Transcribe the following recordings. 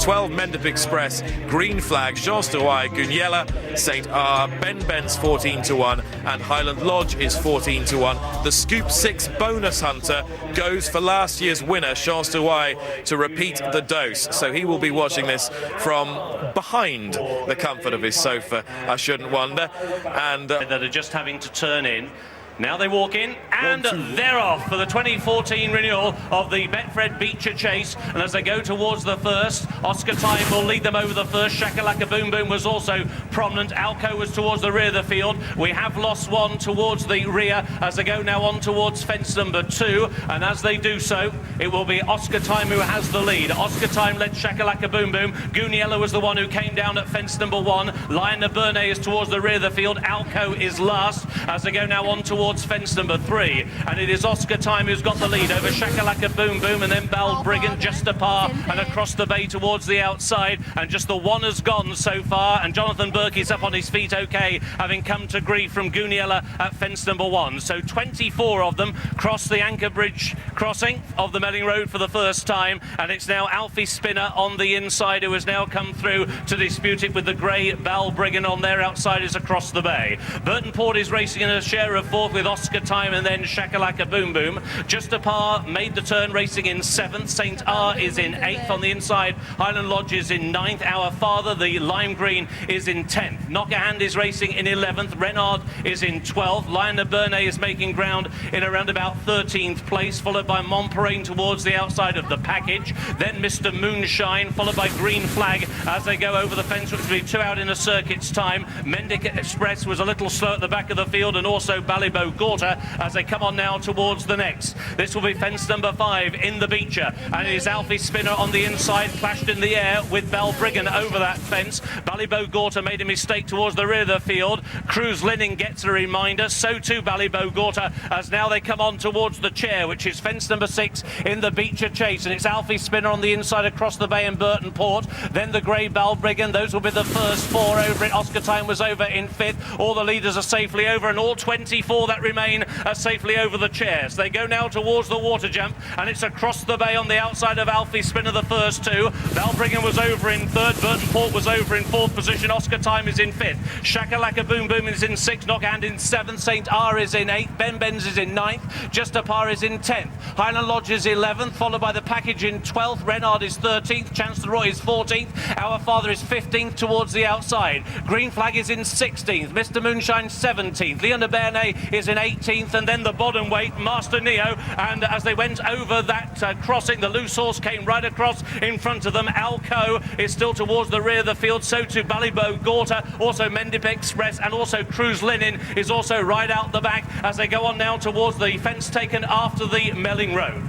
12 Mendip Express, Green Flag, Shostawai, Guniela, St. R, Ben's 14-1, and Highland Lodge is 14-1. The Scoop 6 bonus hunter goes for last year's winner, Shostawai, to repeat the dose. So he will be watching this from behind the comfort of his sofa, I shouldn't wonder. And that are just having to turn in. Now they walk in, and they're off for the 2014 renewal of the Betfred Becher Chase. And as they go towards the first, Oscar Time will lead them over the first. Shakalaka Boom Boom was also prominent. Alco was towards the rear of the field. We have lost one towards the rear as they go now on towards fence number 2. And as they do so, it will be Oscar Time who has the lead. Oscar Time led Shakalaka Boom Boom. Guniela was the one who came down at fence number 1. Lion of Bernay is towards the rear of the field. Alco is last as they go now on towards fence number 3, and it is Oscar Time who's got the lead over Shakalaka Boom Boom, and then Balbriggan just a par and across the bay towards the outside, and just the one has gone so far, and Jonathan Burke is up on his feet okay, having come to grief from Guniela at fence number 1. So 24 of them cross the Anchor Bridge crossing of the Melling Road for the first time, and it's now Alfie Spinner on the inside who has now come through to dispute it with the grey Balbriggan on their outsiders across the bay. Burton Port is racing in a share of 4th with Oscar Time and then Shakalaka Boom Boom. Just a par made the turn, racing in 7th. St. R is in 8th on the inside. Highland Lodge is in 9th. Our Father, the Lime Green, is in 10th. Knockerhand is racing in 11th. Renard is in 12th. Lion of Bernay is making ground in around about 13th place, followed by Montparain towards the outside of the package. Then Mr. Moonshine, followed by Green Flag as they go over the fence, which will be 2 out in a circuit's time. Mendip Express was a little slow at the back of the field, and also Ballybough Gorta as they come on now towards the next. This will be fence number 5 in the Becher, and it is Alfie Spinner on the inside, clashed in the air with Balbriggan over that fence. Ballybough Gorta made a mistake towards the rear of the field. Cruz Linning gets a reminder, so too Ballybough Gorta, as now they come on towards the chair, which is fence number 6 in the Becher Chase, and it's Alfie Spinner on the inside across the bay and Burton Port, then the grey Balbriggan. Those will be the first 4 over it. Oscar Time was over in 5th. All the leaders are safely over, and all 24 that remain are safely over the chairs. They go now towards the water jump, and it's across the bay on the outside of Alfie Spinner, the first 2. Balbriggan was over in 3rd. Burton Port was over in 4th position. Oscar Time is in 5th. Shakalaka Boom Boom is in 6th. Knockhand in 7th. St. R is in 8th. Ben's is in 9th. Just a par is in 10th. Highland Lodge is 11th, followed by the package in 12th. Renard is 13th. Chancellor Roy is 14th. Our Father is 15th towards the outside. Green Flag is in 16th. Mr. Moonshine 17th. Leon de Bernay is in 18th, and then the bottom weight, Master Neo, and as they went over that crossing, the loose horse came right across in front of them. Alco is still towards the rear of the field, so too Ballybough Gorta, also Mendip Express, and also Cruz Linen is also right out the back as they go on now towards the fence taken after the Melling Road.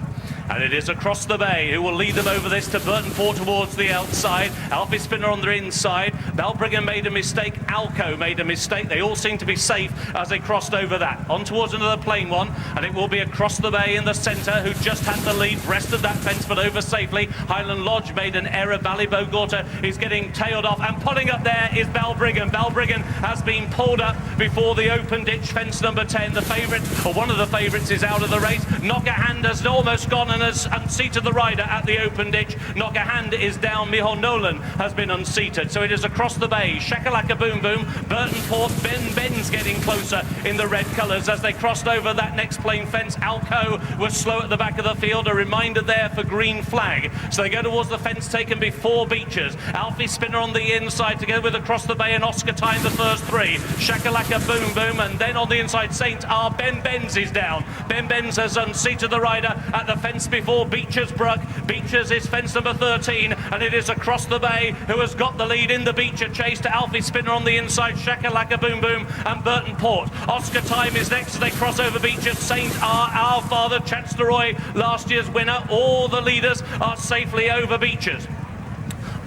And it is across the bay who will lead them over this to Burton Port towards the outside. Alfie Spinner on their inside. Balbriggan made a mistake. Alco made a mistake. They all seem to be safe as they crossed over that. On towards another plain one, and it will be across the bay in the centre, who just had the lead, breasted that fence but over safely. Highland Lodge made an error. Ballybough Gorta is getting tailed off, and pulling up there is Balbriggan. Balbriggan has been pulled up before the open ditch, fence number 10. The favourite, or one of the favourites, is out of the race. Knockerhand has almost gone and has unseated the rider at the open ditch. Knockerhand is down. Miho Nolan has been unseated. So it is across the bay. Shakalaka Boom Boom. Burton Port. Ben's getting closer in the red colours as they crossed over that next plain fence. Alco was slow at the back of the field. A reminder there for Green Flag. So they go towards the fence taken before Beechers. Alfie Spinner on the inside together with across the bay and Oscar Time the first 3. Shakalaka Boom Boom, and then on the inside St. R. Ben's is down. Ben's has unseated the rider at the fence before Beechers Brook. Beechers is fence number 13, and it is across the bay who has got the lead in the Becher Chase to Alfie Spinner on the inside, Shakalaka Boom Boom and Burton Port. Oscar Time is next as they cross over Beechers. St. R, Our Father, Chancellor Roy, last year's winner. All the leaders are safely over Beechers.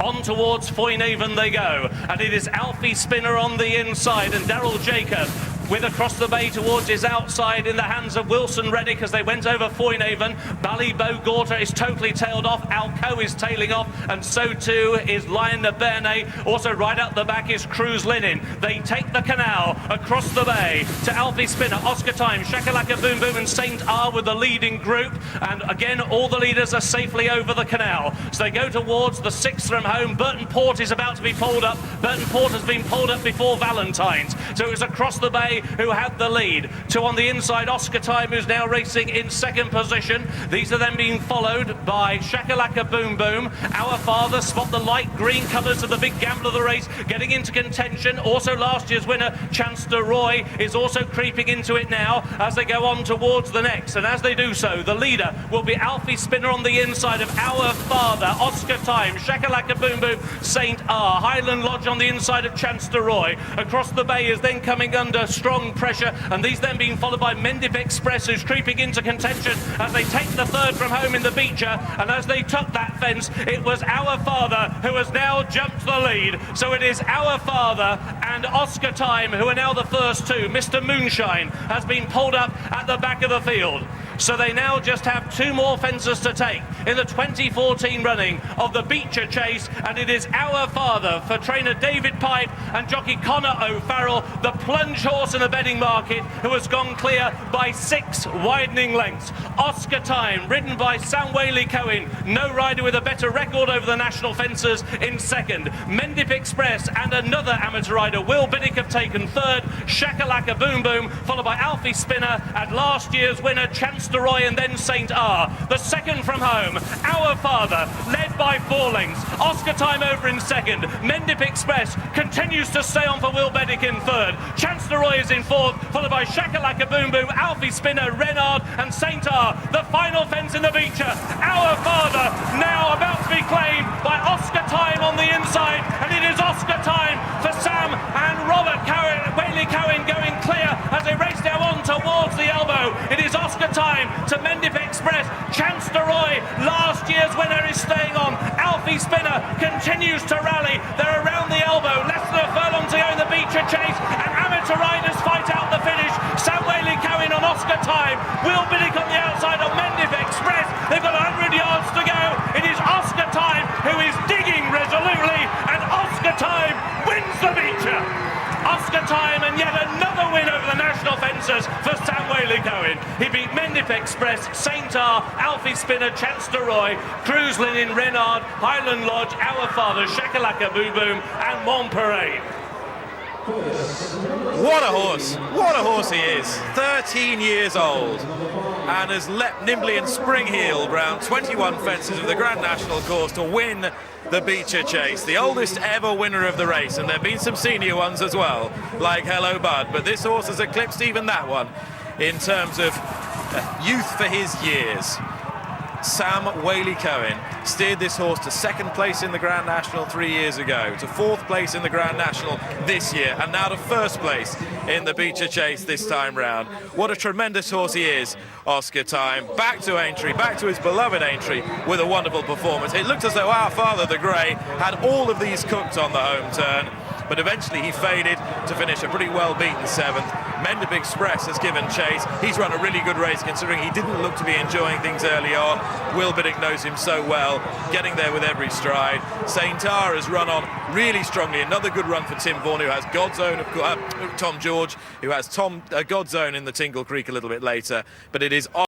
On towards Foynaven they go, and it is Alfie Spinner on the inside, and Daryl Jacob with across the bay towards his outside in the hands of Wilson Reddick as they went over Foynaven. Ballybogorta is totally tailed off. Alco is tailing off, and so too is Lion de Bernay. Also right up the back is Cruz Linen. They take the canal across the bay to Alfie Spinner, Oscar Time, Shakalaka Boom Boom and Saint R with the leading group. And again, all the leaders are safely over the canal. So they go towards the sixth from home. Burton Port is about to be pulled up. Burton Port has been pulled up before Valentine's. So it was across the bay who had the lead. Two on the inside, Oscar Time, who's now racing in second position. These are then being followed by Shakalaka Boom Boom. Our Father, spot the light green colours of the big gamble of the race, getting into contention. Also last year's winner, Chancellor Roy, is also creeping into it now as they go on towards the next. And as they do so, the leader will be Alfie Spinner on the inside of Our Father, Oscar Time, Shakalaka Boom Boom, Saint R, Highland Lodge on the inside of Chancellor Roy. Across the bay is then coming under strong pressure, and these then being followed by Mendip Express, who's creeping into contention as they take the third from home in the Becher. And as they took that fence, it was Our Father who has now jumped the lead. So it is Our Father and Oscar Time who are now the first two. Mr. Moonshine has been pulled up at the back of the field. So they now just have two more fences to take in the 2014 running of the Becher Chase, and it is Our Father for trainer David Pipe and jockey Connor O'Farrell, the plunge horse in the betting market, who has gone clear by 6 widening lengths. Oscar Time, ridden by Sam Whaley-Cohen, no rider with a better record over the national fences, in second. Mendip Express and another amateur rider, Will Biddick, have taken third. Shakalaka Boom Boom, followed by Alfie Spinner and last year's winner, Chancellor Roy, and then Saint R. The second from home, Our Father, led by 4 lengths. Oscar Time over in second. Mendip Express continues to stay on for Will Biddick in third. Chancellor Roy is in fourth, followed by Shakalaka Boom Boom, Alfie Spinner, Renard and Saint R. The final fence in the Becher. Our Father now about to be claimed by Oscar Time on the inside, and it is Oscar Time for Sam and Robert Whaley-Cohen going clear as they race now on towards the elbow. It is Oscar Time to Mendip Express. Chancellor Roy, last year's winner, is staying on. Alfie Spinner continues to rally. They're around the elbow, less than a furlong to go in the Becher Chase, and amateur riders fight out the finish. Sam Whaley-Cohen on Oscar Time, Will Biddick on the outside of Mendip Express. They've got 100 yards to go. It is Oscar Time who is digging resolutely, and Oscar Time wins the Becher. Oscar Time, and yet another win over the national fences for Sam Whaley-Cohen. He beat Mendip Express, Saint R, Alfie Spinner, Chancellor Roy, Cruz Linen, Renard, Highland Lodge, Our Father, Shakalaka Boom Boom and Montparade. What a horse he is. 13 years old and has leapt nimbly and spring-heeled round 21 fences of the Grand National course to win the Becher Chase, the oldest ever winner of the race, and there have been some senior ones as well, like Hello Bud, but this horse has eclipsed even that one in terms of youth for his years. Sam Whaley-Cohen steered this horse to second place in the Grand National 3 years ago, to fourth place in the Grand National this year, and now to first place in the Becher Chase this time round. What a tremendous horse he is, Oscar Time. Back to Aintree, back to his beloved Aintree with a wonderful performance. It looked as though Our Father, the Grey, had all of these cooked on the home turn, but eventually he faded to finish a pretty well-beaten 7th. Mendip Express has given chase. He's run a really good race considering he didn't look to be enjoying things early on. Will Biddick knows him so well, getting there with every stride. Saint R has run on really strongly. Another good run for Tim Vaughan, who has God's Own, Tom George, who has God's Own in the Tingle Creek a little bit later. But it is